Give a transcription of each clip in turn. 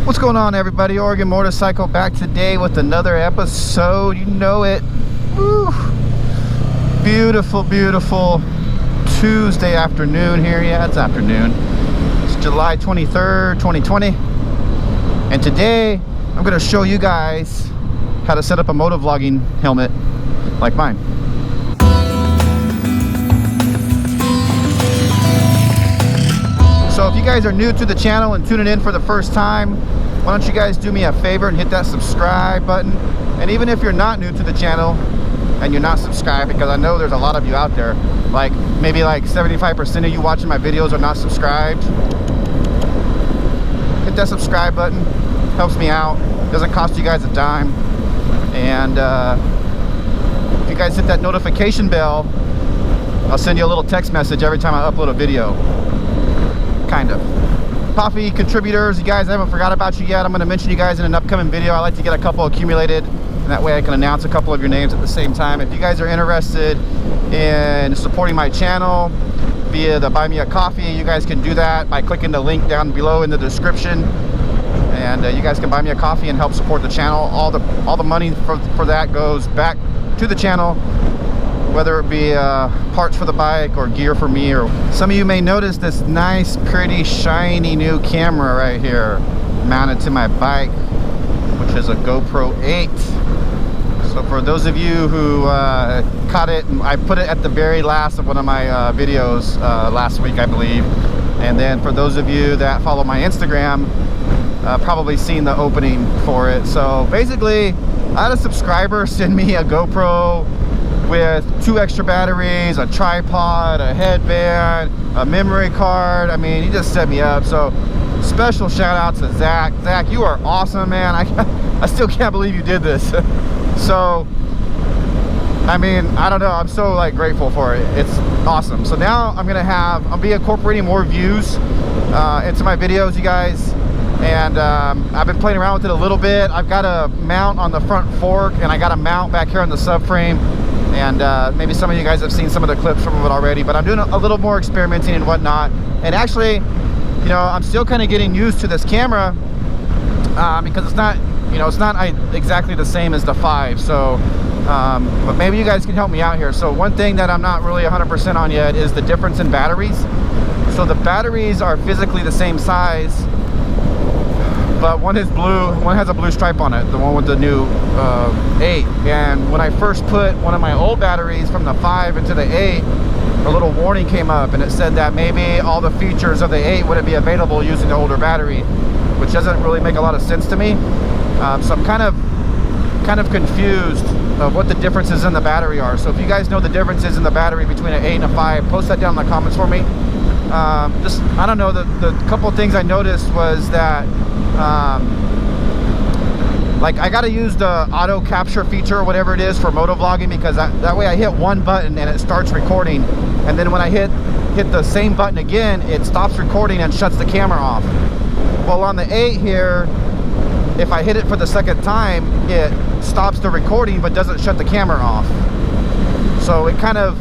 What's going on, everybody? Oregon Motorcycle back today with another episode. You know it. Woo. Beautiful, beautiful Tuesday afternoon here. Yeah, it's afternoon. It's July 23rd, 2020. And today I'm going to show you guys how to set up a motovlogging helmet like mine. So if you guys are new to the channel and tuning in for the first time, why don't you guys do me a favor and hit that subscribe button. And even if you're not new to the channel and you're not subscribed, because I know there's a lot of you out there, like maybe like 75% of you watching my videos are not subscribed, hit that subscribe button. Helps me out. Doesn't cost you guys a dime. And if you guys hit that notification bell, I'll send you a little text message every time I upload a video. Kind of. Coffee contributors, you guys, I haven't forgot about you yet. I'm going to mention you guys in an upcoming video. I like to get a couple accumulated, and that way I can announce a couple of your names at the same time. If you guys are interested in supporting my channel via the Buy Me a Coffee, you guys can do that by clicking the link down below in the description, and you guys can buy me a coffee and help support the channel. All the money for that goes back to the channel, whether it be parts for the bike or gear for me. Or some of you may notice this nice, pretty, shiny new camera right here mounted to my bike, which is a GoPro 8. So for those of you who caught it, I put it at the very last of one of my videos last week, I believe. And then for those of you that follow my Instagram, probably seen the opening for it. So basically, I had a subscriber send me a GoPro with 2 extra batteries, a tripod, a headband, a memory card. I mean, he just set me up. So special shout out to Zach. Zach, you are awesome, man. I still can't believe you did this. So I mean, I don't know, I'm so like grateful for it. It's awesome. So now I'll be incorporating more views into my videos, you guys. And I've been playing around with it a little bit. I've got a mount on the front fork, and I got a mount back here on the subframe. And maybe some of you guys have seen some of the clips from it already, but I'm doing a little more experimenting and whatnot. And actually, you know, I'm still kind of getting used to this camera because it's not, you know, it's not exactly the same as the 5. So, but maybe you guys can help me out here. So one thing that I'm not really 100% on yet is the difference in batteries. So the batteries are physically the same size, but one is blue, one has a blue stripe on it, the one with the new 8. And when I first put one of my old batteries from the 5 into the 8, a little warning came up, and it said that maybe all the features of the 8 wouldn't be available using the older battery, which doesn't really make a lot of sense to me. So I'm kind of confused of what the differences in the battery are. So if you guys know the differences in the battery between an 8 and a 5, post that down in the comments for me. Just, I don't know, the couple things I noticed was that like I gotta use the auto capture feature or whatever it is for motovlogging, because that way I hit one button and it starts recording, and then when I hit the same button again, it stops recording and shuts the camera off. Well, on the 8 here, if I hit it for the second time, it stops the recording but doesn't shut the camera off. So it kind of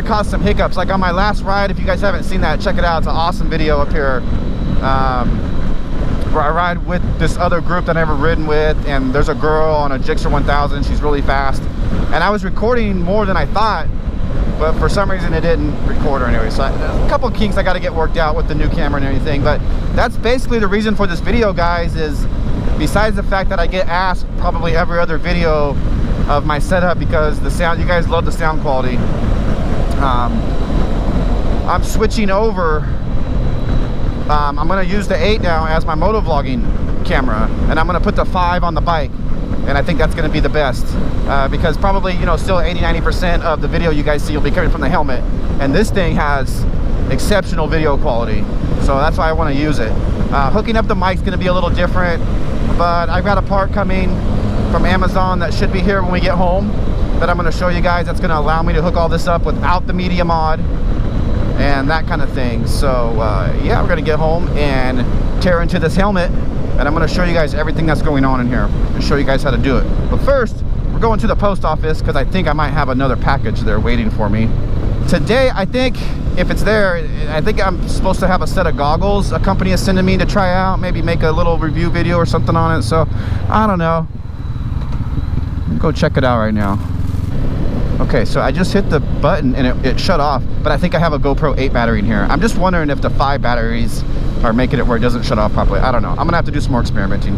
caused some hiccups. Like on my last ride, if you guys haven't seen that, check it out. It's an awesome video up here where I ride with this other group that I've ever ridden with, and there's a girl on a Gixxer 1000. She's really fast, and I was recording more than I thought, but for some reason it didn't record her anyway. So a couple of kinks I got to get worked out with the new camera and everything. But that's basically the reason for this video, guys, is besides the fact that I get asked probably every other video of my setup because the sound, you guys love the sound quality. I'm switching over. I'm going to use the 8 now as my motovlogging camera, and I'm going to put the 5 on the bike, and I think that's going to be the best because probably, you know, still 80-90% of the video you guys see will be coming from the helmet, and this thing has exceptional video quality, so that's why I want to use it. Hooking up the mic's going to be a little different, but I've got a part coming from Amazon that should be here when we get home that I'm going to show you guys. That's going to allow me to hook all this up without the media mod and that kind of thing. So yeah, we're gonna get home and tear into this helmet, and I'm gonna show you guys everything that's going on in here and show you guys how to do it. But first, we're going to the post office because I think I might have another package there waiting for me. Today, I think if it's there, I think I'm supposed to have a set of goggles a company is sending me to try out, maybe make a little review video or something on it. So I don't know, go check it out right now. Okay, so I just hit the button and it shut off, but I think I have a GoPro 8 battery in here. I'm just wondering if the 5 batteries are making it where it doesn't shut off properly. I don't know. I'm gonna have to do some more experimenting.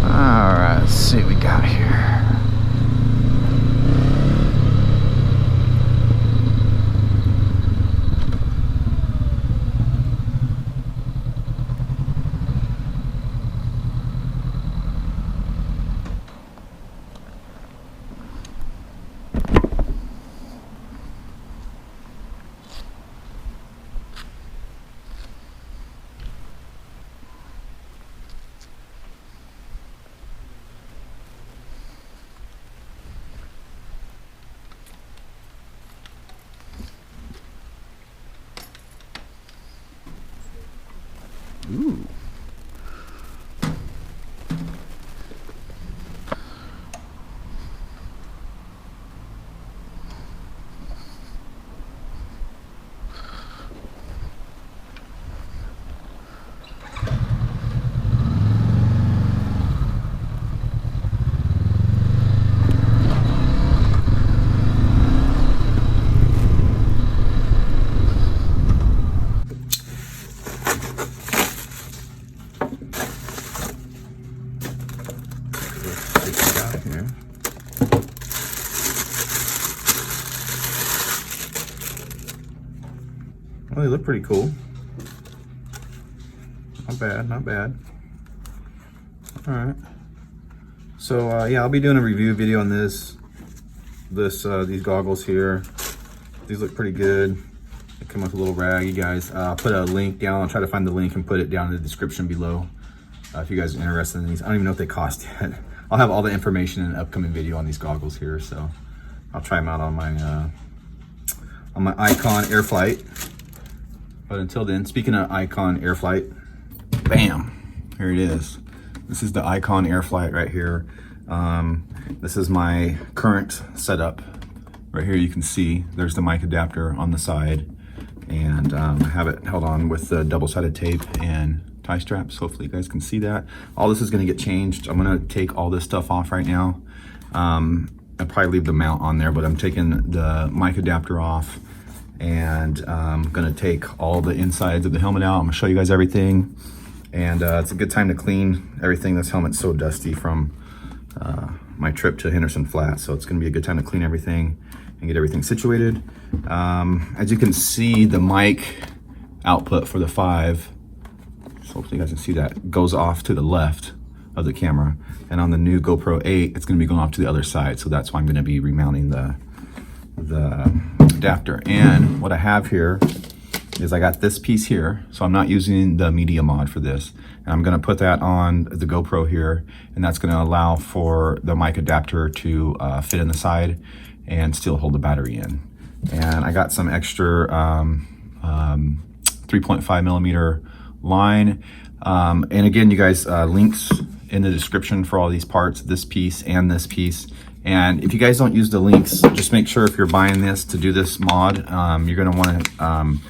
All right, let's see what we got here. Ooh. Here. Well, they look pretty cool. Not bad, not bad. All right. So yeah, I'll be doing a review video on these goggles here. These look pretty good. They come with a little rag, you guys. I'll put a link down. I'll try to find the link and put it down in the description below if you guys are interested in these. I don't even know what they cost yet. I'll have all the information in an upcoming video on these goggles here, so I'll try them out on my Icon Airflight. But until then, speaking of Icon Airflight, bam, here it is. This is the Icon Airflight right here. This is my current setup. Right here you can see there's the mic adapter on the side, and I have it held on with the double-sided tape and tie straps. Hopefully you guys can see that. All this is going to get changed. I'm going to take all this stuff off right now. I'll probably leave the mount on there, but I'm taking the mic adapter off, and I'm going to take all the insides of the helmet out. I'm going to show you guys everything, and it's a good time to clean everything. This helmet's so dusty from my trip to Henderson Flat, so it's going to be a good time to clean everything and get everything situated. As you can see, the mic output for the 5, hopefully you guys can see that, goes off to the left of the camera, and on the new GoPro 8 it's going to be going off to the other side, so that's why I'm going to be remounting the adapter. And what I have here is I got this piece here, so I'm not using the media mod for this, and I'm going to put that on the GoPro here, and that's going to allow for the mic adapter to fit in the side and still hold the battery in. And I got some extra 3.5 millimeter line, and again, you guys, links in the description for all these parts, this piece and this piece. And if you guys don't use the links, just make sure if you're buying this to do this mod, you're going to want to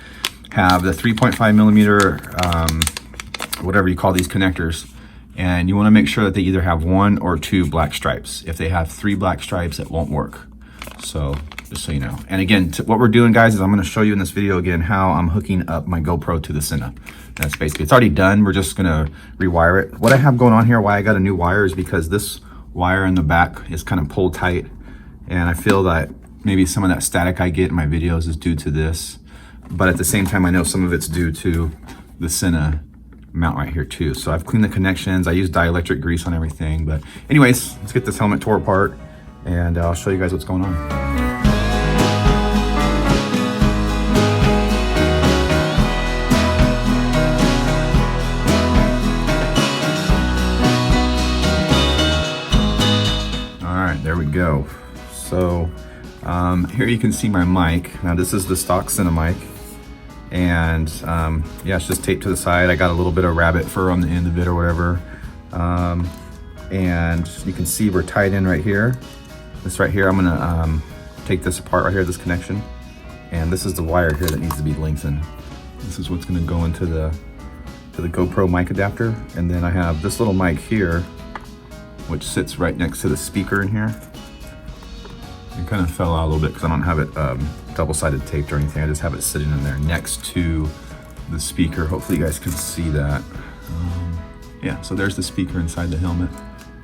have the 3.5 millimeter whatever you call these connectors, and you want to make sure that they either have 1 or 2 black stripes. If they have 3 black stripes, it won't work. So just so you know. And again, what we're doing, guys, is I'm going to show you in this video again how I'm hooking up my GoPro to the Senna. That's basically, it's already done. We're just going to rewire it. What I have going on here, why I got a new wire, is because this wire in the back is kind of pulled tight, and I feel that maybe some of that static I get in my videos is due to this, but at the same time I know some of it's due to the Senna mount right here too. So I've cleaned the connections, I use dielectric grease on everything. But anyways, let's get this helmet tore apart, and I'll show you guys what's going on. There we go. So Here you can see my mic. Now this is the stock Cinemic, and yeah, it's just taped to the side. I got a little bit of rabbit fur on the end of it or whatever. And you can see we're tied in right here. This right here, I'm gonna take this apart right here, this connection. And this is the wire here that needs to be lengthened. This is what's gonna go into the GoPro mic adapter. And then I have this little mic here, which sits right next to the speaker in here. It kind of fell out a little bit because I don't have it double-sided taped or anything. I just have it sitting in there next to the speaker. Hopefully you guys can see that. Yeah, so there's the speaker inside the helmet.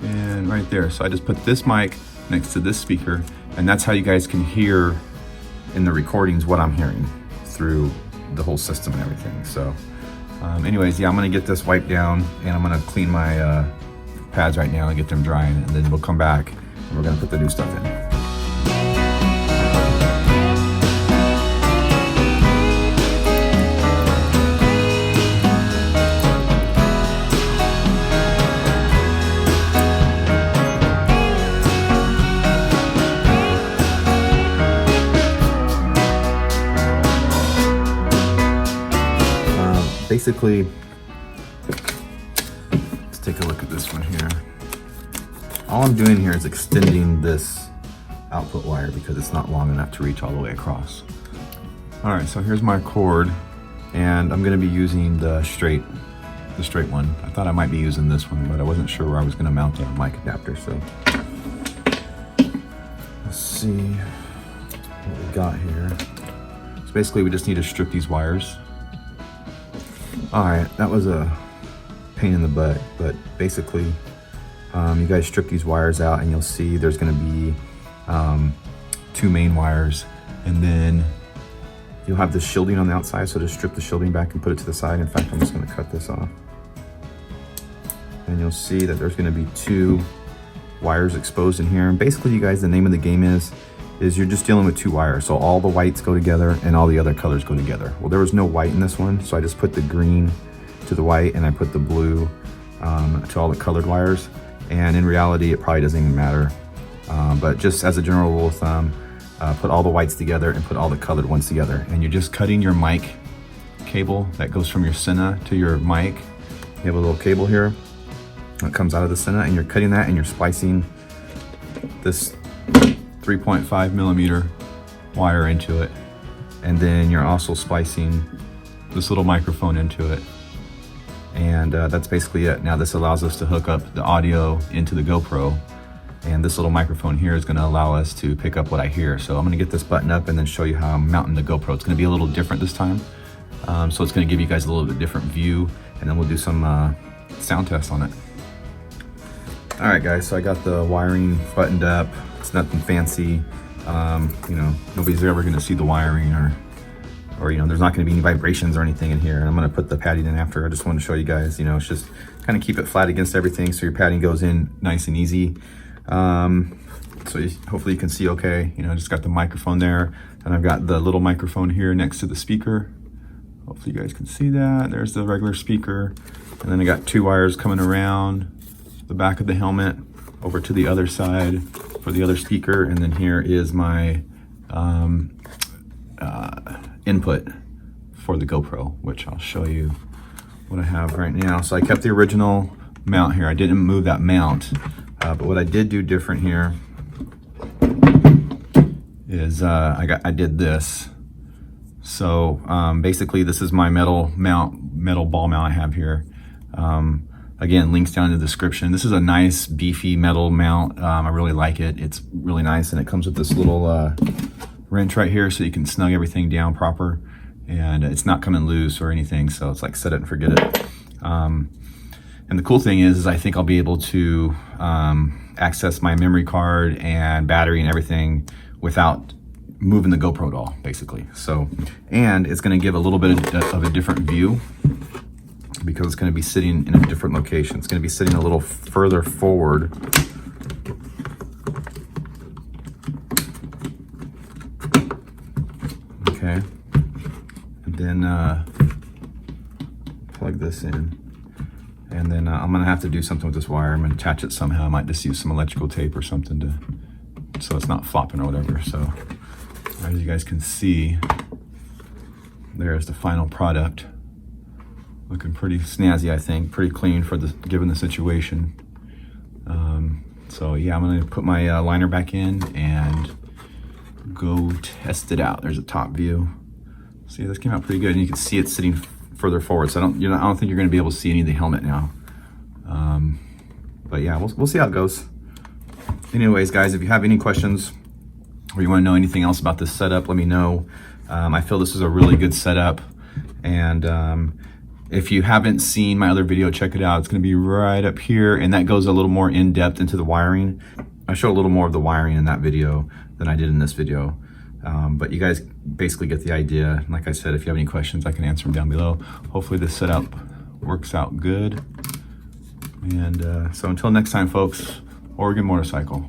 And right there, so I just put this mic next to this speaker, and that's how you guys can hear in the recordings what I'm hearing through the whole system and everything. So anyways, yeah, I'm gonna get this wiped down, and I'm gonna clean my pads right now and get them drying, and then we'll come back and we're gonna put the new stuff in. Basically, let's take a look at this one here. All I'm doing here is extending this output wire because it's not long enough to reach all the way across. All right, so here's my cord, and I'm gonna be using the straight one. I thought I might be using this one, but I wasn't sure where I was gonna mount the mic adapter, so. Let's see what we got here. So basically we just need to strip these wires. All right, that was a pain in the butt, but basically you guys strip these wires out and you'll see there's gonna be 2 main wires, and then you'll have the shielding on the outside, so just strip the shielding back and put it to the side. In fact, I'm just gonna cut this off. And you'll see that there's gonna be 2 wires exposed in here. And basically, you guys, the name of the game is you're just dealing with 2 wires. So all the whites go together and all the other colors go together. Well, there was no white in this one, so I just put the green to the white and I put the blue to all the colored wires. And in reality, it probably doesn't even matter. But just as a general rule of thumb, put all the whites together and put all the colored ones together. And you're just cutting your mic cable that goes from your Sena to your mic. You have a little cable here that comes out of the Sena, and you're cutting that and you're splicing this 3.5 millimeter wire into it, and then you're also splicing this little microphone into it, and that's basically it. Now this allows us to hook up the audio into the GoPro, and this little microphone here is going to allow us to pick up what I hear. So I'm going to get this button up and then show you how I'm mounting the GoPro. It's going to be a little different this time, so it's going to give you guys a little bit different view, and then we'll do some sound tests on it. All right guys, so I got the wiring buttoned up. It's nothing fancy. You know, nobody's ever gonna see the wiring, or you know, there's not gonna be any vibrations or anything in here. And I'm gonna put the padding in after. I just wanted to show you guys, you know, it's just kind of keep it flat against everything so your padding goes in nice and easy. Hopefully you can see okay. You know, I just got the microphone there, and I've got the little microphone here next to the speaker. Hopefully you guys can see that. There's the regular speaker. And then I got 2 wires coming around the back of the helmet over to the other side for the other speaker, and then here is my input for the GoPro, which I'll show you what I have right now. So I kept the original mount here. I didn't move that mount, but what I did do different here is I did this. So basically this is my metal ball mount I have here. Again, links down in the description. This is a nice beefy metal mount. I really like it. It's really nice, and it comes with this little wrench right here so you can snug everything down proper, and it's not coming loose or anything, so it's like set it and forget it. And the cool thing is I think I'll be able to access my memory card and battery and everything without moving the GoPro at all, basically. So, and it's gonna give a little bit of a different view, because it's going to be sitting in a different location. It's going to be sitting a little further forward. Okay. And then plug this in. And then I'm going to have to do something with this wire. I'm going to attach it somehow. I might just use some electrical tape or something much so it's not flopping or whatever. So as you guys can see, there's the final product. Looking pretty snazzy, I think, pretty clean for the given the situation. So yeah, I'm gonna put my liner back in and go test it out. There's a top view. See, this came out pretty good, and you can see it sitting further forward. So I don't think you're gonna be able to see any of the helmet now. But yeah, we'll see how it goes. Anyways, guys, if you have any questions or you want to know anything else about this setup, let me know. I feel this is a really good setup, and if you haven't seen my other video, check it out. It's going to be right up here, and that goes a little more in depth into the wiring. I show a little more of the wiring in that video than I did in this video, but you guys basically get the idea. Like I said, if you have any questions, I can answer them down below. Hopefully this setup works out good. And so until next time, folks, Oregon Motorcycle.